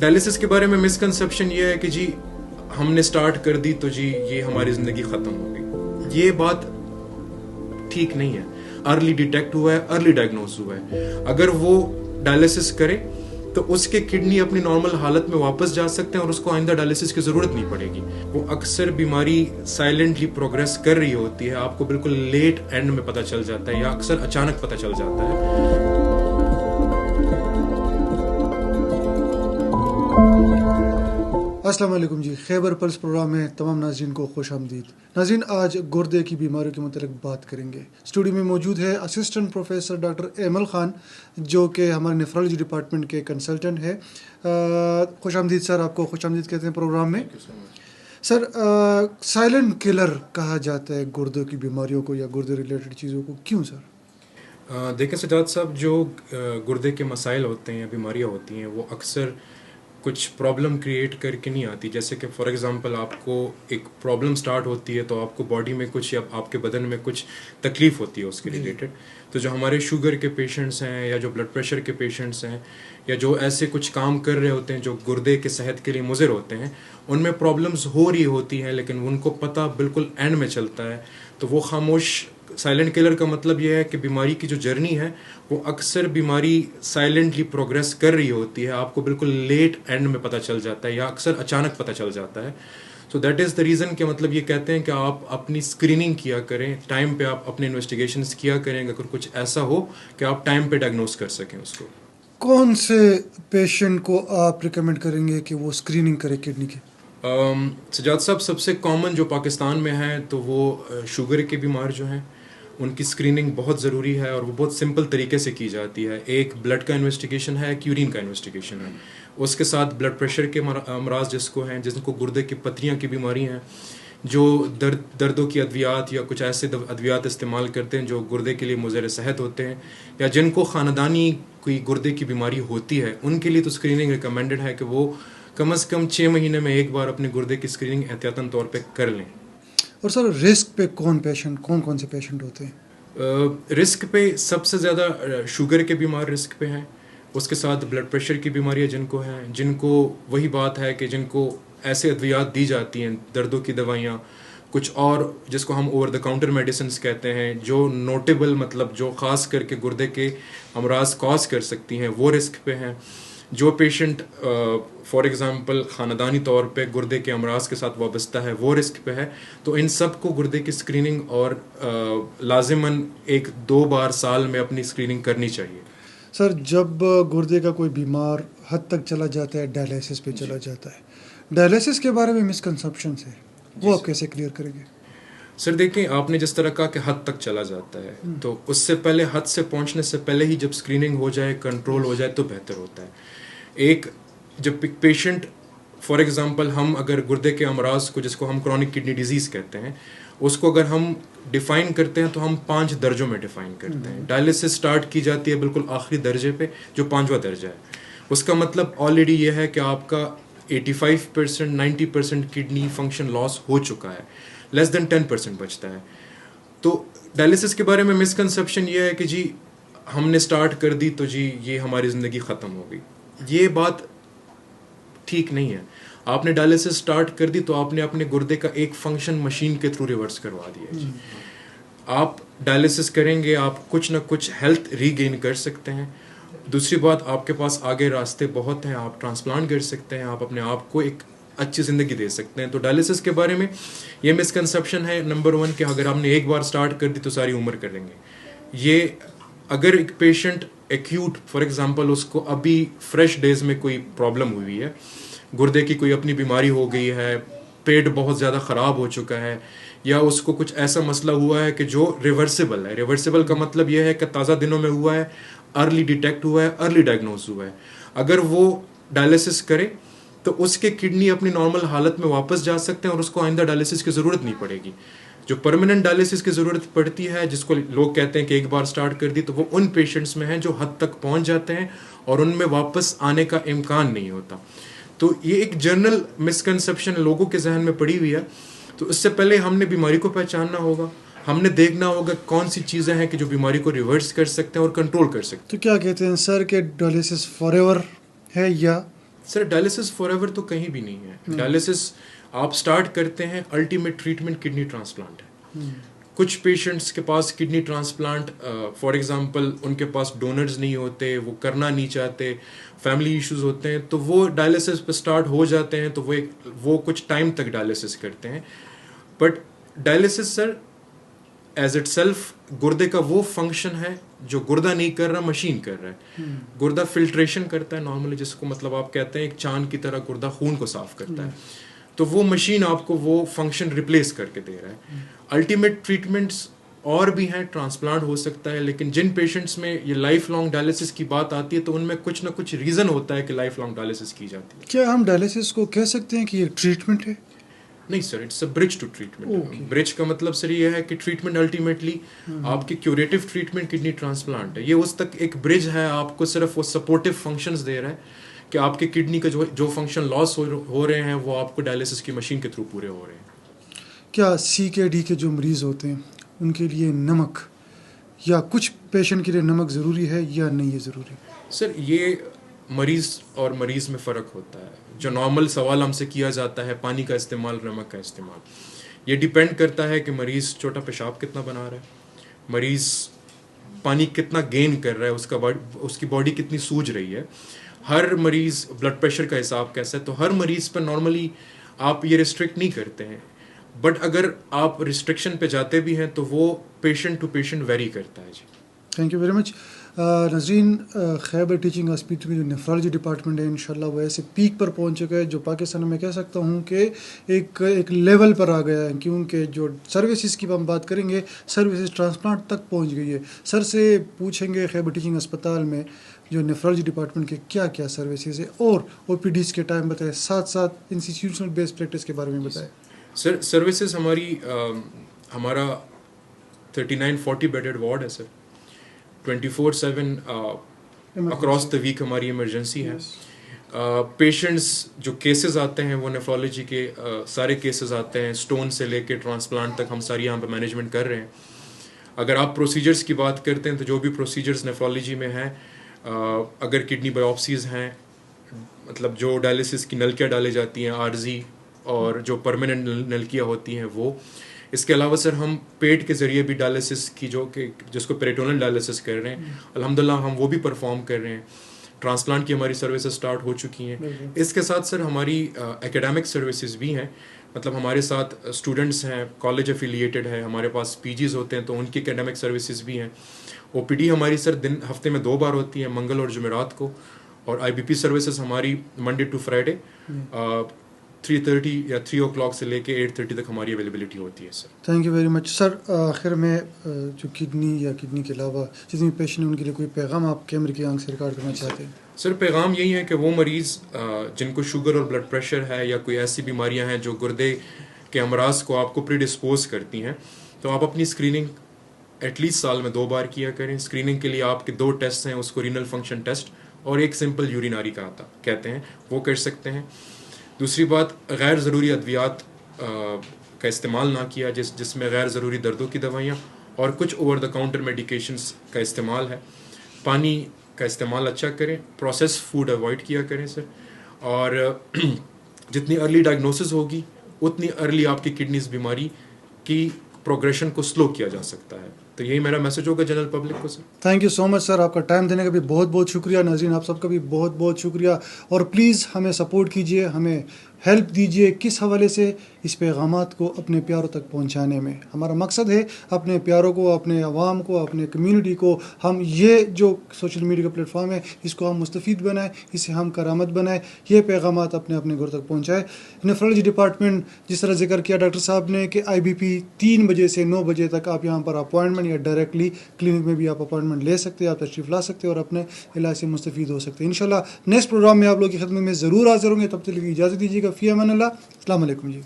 Dialysis کے بارے میں مسکنسیپشن یہ ہے کہ جی ہم نے سٹارٹ کر دی تو جی یہ ہماری زندگی ختم ہو گئی. یہ بات ٹھیک نہیں ہے. ارلی ڈیٹیکٹ ہوا ہے, ارلی ڈائگنوز ہوا ہے. اگر وہ ڈائلسس کرے تو اس کے کڈنی اپنی نارمل حالت میں واپس جا سکتے ہیں اور اس کو آئندہ ڈائلسس کی ضرورت نہیں پڑے گی. وہ اکثر بیماری سائلنٹلی پروگریس کر رہی ہوتی ہے, آپ کو بالکل لیٹ اینڈ میں پتہ چل جاتا ہے یا اکثر اچانک پتہ چل جاتا ہے. السلام علیکم جی. خیبر پلس پروگرام میں تمام ناظرین کو خوش آمدید. ناظرین, آج گردے کی بیماریوں کے متعلق بات کریں گے. اسٹوڈیو میں موجود ہے assistant professor doctor Aimal Khan, جو کہ ہمارے نیفرالوجی ڈپارٹمنٹ کے کنسلٹنٹ ہے. خوش آمدید سر, آپ کو خوش آمدید کہتے ہیں پروگرام میں. سر, سائلنٹ کلر کہا جاتا ہے گردوں کی بیماریوں کو یا گردے ریلیٹڈ چیزوں کو, کیوں سر؟ دیکھیں سجاد صاحب, جو گردے کے مسائل ہوتے ہیں یا بیماریاں ہوتی ہیں وہ اکثر کچھ پرابلم کریٹ کر کے نہیں آتی. جیسے کہ فار ایگزامپل آپ کو ایک پرابلم سٹارٹ ہوتی ہے تو آپ کو باڈی میں کچھ یا آپ کے بدن میں کچھ تکلیف ہوتی ہے اس کے ریلیٹڈ. تو جو ہمارے شوگر کے پیشنٹس ہیں یا جو بلڈ پریشر کے پیشنٹس ہیں یا جو ایسے کچھ کام کر رہے ہوتے ہیں جو گردے کے صحت کے لیے مضر ہوتے ہیں, ان میں پرابلمز ہو رہی ہوتی ہیں لیکن ان کو پتہ بالکل اینڈ میں چلتا ہے. تو وہ خاموش, سائلنٹ کلر کا مطلب یہ ہے کہ بیماری کی جو جرنی ہے وہ اکثر بیماری سائلنٹلی پروگریس کر رہی ہوتی ہے, آپ کو بالکل لیٹ اینڈ میں پتہ چل جاتا ہے یا اکثر اچانک پتہ چل جاتا ہے. So that is the reason کہ مطلب یہ کہتے ہیں کہ آپ اپنی اسکریننگ کیا کریں, ٹائم پہ آپ اپنے انویسٹیگیشنس کیا کریں اگر کچھ ایسا ہو کہ آپ ٹائم پہ ڈائگنوز کر سکیں اس کو. کون سے پیشنٹ کو آپ ریکمینڈ کریں گے کہ وہ اسکریننگ کرے کڈنی کی؟ سجاد صاحب, سب سے کامن جو پاکستان میں ہے تو وہ شوگر کے بیمار جو ہیں ان کی اسکریننگ بہت ضروری ہے اور وہ بہت سمپل طریقے سے کی جاتی ہے. ایک بلڈ کا انویسٹیگیشن ہے, ایک یورین کا انویسٹیگیشن ہے. اس کے ساتھ بلڈ پریشر کے امراض جس کو ہیں, جس کو گردے کی پتریاں کی بیماری ہیں, جو دردوں کی ادویات یا کچھ ایسے ادویات استعمال کرتے ہیں جو گردے کے لیے مضر صحت ہوتے ہیں, یا جن کو خاندانی کوئی گردے کی بیماری ہوتی ہے, ان کے لیے تو اسکریننگ ریکمینڈڈ ہے کہ وہ کم از کم 6 مہینے میں ایک بار اپنے گردے کی اسکریننگ احتیاطاً طور پہ کر لیں. اور سر, رسک پہ کون سے پیشنٹ ہوتے ہیں؟ رسک پہ سب سے زیادہ شوگر کے بیمار رسک پہ ہیں. اس کے ساتھ بلڈ پریشر کی بیماریاں جن کو ہیں, جن کو وہی بات ہے کہ جن کو ایسے ادویات دی جاتی ہیں, دردوں کی دوائیاں, کچھ اور جس کو ہم اوور دا کاؤنٹر میڈیسنس کہتے ہیں, جو نوٹیبل مطلب جو خاص کر کے گردے کے امراض کاز کر سکتی ہیں, وہ رسک پہ ہیں. جو پیشنٹ فار ایگزامپل خاندانی طور پہ گردے کے امراض کے ساتھ وابستہ ہے وہ رسک پہ ہے. تو ان سب کو گردے کی اسکریننگ اور لازماً 1-2 بار سال میں اپنی اسکریننگ کرنی چاہیے. سر, جب گردے کا کوئی بیمار حد تک چلا جاتا ہے, ڈائلسس پہ چلا جاتا ہے, ڈائلسس کے بارے میں مسکنسیپشنس ہے, وہ آپ کیسے کلیئر کریں گے؟ سر دیکھیں, آپ نے جس طرح کہا کہ حد تک چلا جاتا ہے, تو اس سے پہلے, حد سے پہنچنے سے پہلے ہی جب اسکریننگ ہو جائے, کنٹرول ہو جائے تو بہتر ہوتا ہے. جب پیشنٹ فار ایگزامپل ہم اگر گردے کے امراض کو, جس کو ہم کرونک کڈنی ڈیزیز کہتے ہیں, اس کو اگر ہم ڈیفائن کرتے ہیں تو ہم 5 درجوں میں ڈیفائن کرتے ہیں. ڈائلسس سٹارٹ کی جاتی ہے بالکل آخری درجے پہ جو 5واں درجہ ہے. اس کا مطلب آلریڈی یہ ہے کہ آپ کا 85% 90% کڈنی فنکشن لاس ہو چکا ہے, لیس دین 10% بچتا ہے. تو ڈائلسس کے بارے میں مسکنسیپشن یہ ہے کہ جی ہم نے سٹارٹ کر دی تو جی یہ ہماری زندگی ختم ہو گئی. یہ بات ٹھیک نہیں ہے. آپ نے ڈائلسس سٹارٹ کر دی تو آپ نے اپنے گردے کا ایک فنکشن مشین کے تھرو ریورس کروا دیا. جی آپ ڈائلسس کریں گے, آپ کچھ نہ کچھ ہیلتھ ری گین کر سکتے ہیں. دوسری بات, آپ کے پاس آگے راستے بہت ہیں, آپ ٹرانسپلانٹ کر سکتے ہیں, آپ اپنے آپ کو ایک اچھی زندگی دے سکتے ہیں. تو ڈائلسس کے بارے میں یہ مسکنسیپشن ہے نمبر 1 کہ اگر ہم نے ایک بار سٹارٹ کر دی تو ساری عمر کریں گے. یہ اگر ایک پیشنٹ ایکیوٹ فار ایگزامپل اس کو ابھی فریش ڈیز میں کوئی پرابلم ہوئی ہے, گردے کی کوئی اپنی بیماری ہو گئی ہے, پیٹ بہت زیادہ خراب ہو چکا ہے, یا اس کو کچھ ایسا مسئلہ ہوا ہے کہ جو ریورسیبل ہے. ریورسیبل کا مطلب یہ ہے کہ تازہ دنوں میں ہوا ہے, ارلی ڈیٹیکٹ ہوا ہے, ارلی ڈائگنوز ہوا ہے. اگر وہ ڈائلسس کرے تو اس کے کڈنی اپنی نارمل حالت میں واپس جا سکتے ہیں اور اس کو آئندہ ڈائلسس کی ضرورت نہیں پڑے گی. جو پرماننٹ ڈائلسس کی ضرورت پڑتی ہے, جس کو لوگ کہتے ہیں کہ ایک بار سٹارٹ کر دی, تو وہ ان پیشنٹس میں ہیں جو حد تک پہنچ جاتے ہیں اور ان میں واپس آنے کا امکان نہیں ہوتا. تو یہ ایک جنرل مسکنسیپشن لوگوں کے ذہن میں پڑی ہوئی ہے. تو اس سے پہلے ہم نے بیماری کو پہچاننا ہوگا, ہم نے دیکھنا ہوگا کون سی چیزیں ہیں کہ جو بیماری کو ریورس کر سکتے ہیں اور کنٹرول کر سکتے ہیں. تو کیا کہتے ہیں سر کہ ڈائلسس فار ایور ہے یا سر ڈائلسس فار ایور تو کہیں بھی نہیں ہے. ڈائلسس آپ اسٹارٹ کرتے ہیں, الٹیمیٹ ٹریٹمنٹ کڈنی ٹرانسپلانٹ ہے. کچھ پیشنٹس کے پاس کڈنی ٹرانسپلانٹ فار ایگزامپل ان کے پاس ڈونرز نہیں ہوتے, وہ کرنا نہیں چاہتے, فیملی ایشوز ہوتے ہیں, تو وہ ڈائلسس پہ اسٹارٹ ہو جاتے ہیں, تو وہ کچھ ٹائم تک ڈائلسس کرتے ہیں. But dialysis sir as it self گردے کا وہ فنکشن ہے جو گردہ نہیں کر رہا, مشین کر رہا ہے. گردہ فلٹریشن کرتا ہے نارملی, جس کو مطلب آپ کہتے ہیں ایک چاند کی طرح گردہ خون کو صاف کرتا ہے, تو وہ مشین آپ کو وہ فنکشن ریپلیس کر کے دے رہا ہے. الٹیمیٹ ٹریٹمنٹس اور بھی ہیں, ٹرانسپلانٹ ہو سکتا ہے, لیکن جن پیشنٹس میں یہ لائف لانگ ڈائلسس کی بات آتی ہے تو ان میں کچھ نہ کچھ ریزن ہوتا ہے کہ لائف لانگ ڈائلسس کی جاتی ہے. کیا ہم ڈائلسس کو کہہ سکتے ہیں کہ یہ ٹریٹمنٹ ہے؟ نہیں sir, it's a bridge to treatment. Bridge کا مطلب سر یہ ہے کہ ٹریٹمنٹ الٹیمیٹلی آپ کی کیوریٹو ٹریٹمنٹ کڈنی ٹرانسپلانٹ ہے. یہ اس تک ایک برج ہے, آپ کو صرف وہ سپورٹیو فنکشنز دے رہا ہے کہ آپ کے کڈنی کا جو فنکشن لاس ہو رہے ہیں وہ آپ کو ڈائلسس کی مشین کے تھرو پورے ہو رہے ہیں. کیا سی کے ڈی کے جو مریض ہوتے ہیں ان کے لیے نمک یا کچھ پیشنٹ کے لیے نمک ضروری ہے یا نہیں ہے ضروری؟ سر یہ مریض اور مریض میں فرق ہوتا ہے. جو نارمل سوال ہم سے کیا جاتا ہے پانی کا استعمال, نمک کا استعمال, یہ ڈیپینڈ کرتا ہے کہ مریض چھوٹا پیشاب کتنا بنا رہا ہے, مریض پانی کتنا گین کر رہا ہے, اس کی باڈی کتنی سوج رہی ہے. ہر مریض بلڈ پریشر کا حساب کیسا ہے, تو ہر مریض پر نارملی آپ یہ ریسٹرکٹ نہیں کرتے ہیں. بٹ اگر آپ ریسٹرکشن پہ جاتے بھی ہیں تو وہ پیشنٹ ٹو پیشنٹ ویری کرتا ہے. جی تھینک یو ویری مچ. ناظرین, خیبر ٹیچنگ ہاسپٹل میں جو نیفرالوجی ڈپارٹمنٹ ہے انشاءاللہ وہ ایسے پیک پر پہنچ چکا ہے جو پاکستان میں کہہ سکتا ہوں کہ ایک لیول پر آ گیا ہے, کیونکہ جو سروسز کی ہم بات کریں گے, سروسز ٹرانسپلانٹ تک پہنچ گئی ہے. سر سے پوچھیں گے خیبر ٹیچنگ اسپتال میں جو نیفرالوجی ڈپارٹمنٹ کے کیا کیا سروسز ہیں, اور او پی ڈیز کے ٹائم بتائیں, ساتھ ساتھ انسٹیٹیوشنل بیس پریکٹس کے بارے میں بتائیں. سر سروسز ہمارا 39-40 بیڈڈ وارڈ ہے سر. 24/7 اکراس دا ویک ہماری ایمرجنسی ہے. پیشنٹس جو کیسز آتے ہیں وہ نیفرولوجی کے سارے کیسز آتے ہیں, اسٹون سے لے کے ٹرانسپلانٹ تک ہم ساری یہاں پہ مینجمنٹ کر رہے ہیں. اگر آپ پروسیجرز کی بات کرتے ہیں تو جو بھی پروسیجرز نیفرولوجی میں ہیں, اگر کڈنی بایوپسیز ہیں, مطلب جو ڈائلسس کی نلکیاں ڈالی جاتی ہیں عارضی, اور جو پرماننٹ نلکیاں ہوتی ہیں وہ. اس کے علاوہ سر ہم پیٹ کے ذریعے بھی ڈائلسس کی جس کو پیریٹونل ڈائلسس کر رہے ہیں, الحمدللہ ہم وہ بھی پرفارم کر رہے ہیں. ٹرانسپلانٹ کی ہماری سروسز سٹارٹ ہو چکی ہیں. اس کے ساتھ سر ہماری ایکیڈیمک سروسز بھی ہیں, مطلب ہمارے ساتھ اسٹوڈنٹس ہیں, کالج افیلیٹڈ ہے, ہمارے پاس پی جیز ہوتے ہیں تو ان کی ایکیڈیمک سروسز بھی ہیں. او پی ڈی ہماری سر ہفتے میں 2 بار ہوتی ہے, منگل اور جمعرات کو. اور آئی بی پی سروسز ہماری منڈے ٹو فرائیڈے 3:30 یا 3 o'clock سے لے کے 8:30 تک ہماری اویلیبلٹی ہوتی ہے sir. Thank you very much. Sir آخر میں جو کڈنی یا کڈنی کے علاوہ جتنے پیشنٹ ہیں ان کے لیے کوئی پیغام آپ کیمرے کی آنکھ سے ریکارڈ کرنا چاہتے ہیں؟ سر پیغام یہی ہے کہ وہ مریض جن کو شوگر اور بلڈ پریشر ہے یا کوئی ایسی بیماریاں ہیں جو گردے کے امراض کو آپ کو پری ڈسپوز کرتی ہیں, تو آپ اپنی اسکریننگ ایٹ لیسٹ سال میں 2 بار کیا کریں. اسکریننگ کے لیے آپ کے 2 ٹیسٹ ہیں, اس کو رینل فنکشن ٹیسٹ اور ایک سمپل یوریناری کا کہتے ہیں, وہ کر سکتے ہیں. دوسری بات, غیر ضروری ادویات کا استعمال نہ کیا, جس میں غیر ضروری دردوں کی دوائیاں اور کچھ اوور دا کاؤنٹر میڈیکیشنز کا استعمال ہے. پانی کا استعمال اچھا کریں, پروسیس فوڈ اوائڈ کیا کریں سر. اور جتنی ارلی ڈائگنوسس ہوگی اتنی ارلی آپ کی کڈنیز بیماری کی پروگریشن کو سلو کیا جا سکتا ہے. تو یہی میرا میسج ہوگا جنرل پبلک کو سر. تھینک یو سو مچ سر, آپ کا ٹائم دینے کا بھی بہت بہت شکریہ. ناظرین آپ سب کا بھی بہت بہت شکریہ, اور پلیز ہمیں سپورٹ کیجیے, ہمیں ہیلپ دیجیے کس حوالے سے اس پیغامات کو اپنے پیاروں تک پہنچانے میں. ہمارا مقصد ہے اپنے پیاروں کو, اپنے عوام کو, اپنے کمیونٹی کو ہم یہ جو سوشل میڈیا کا پلیٹ فارم ہے اس کو ہم مستفید بنائیں, اسے ہم کرامت بنائیں, یہ پیغامات اپنے گھر تک پہنچائیں. نیفرولوجی ڈپارٹمنٹ جس طرح ذکر کیا ڈاکٹر صاحب نے کہ آئی بی پی 3 بجے سے 9 بجے تک آپ یہاں پر اپوائنٹمنٹ یا ڈائریکٹلی کلینک میں بھی آپ اپوائنٹمنٹ لے سکتے ہیں, آپ تشریف لا سکتے ہیں اور اپنے علاج سے مستفید ہو سکتے ہیں. انشاءاللہ نیکسٹ پروگرام میں آپ لوگوں کی خدمت میں ضرور حاضر ہوں گے. تب تک کے لیے اجازت دیجیے گا. فی امان اللہ. السلام علیکم جی.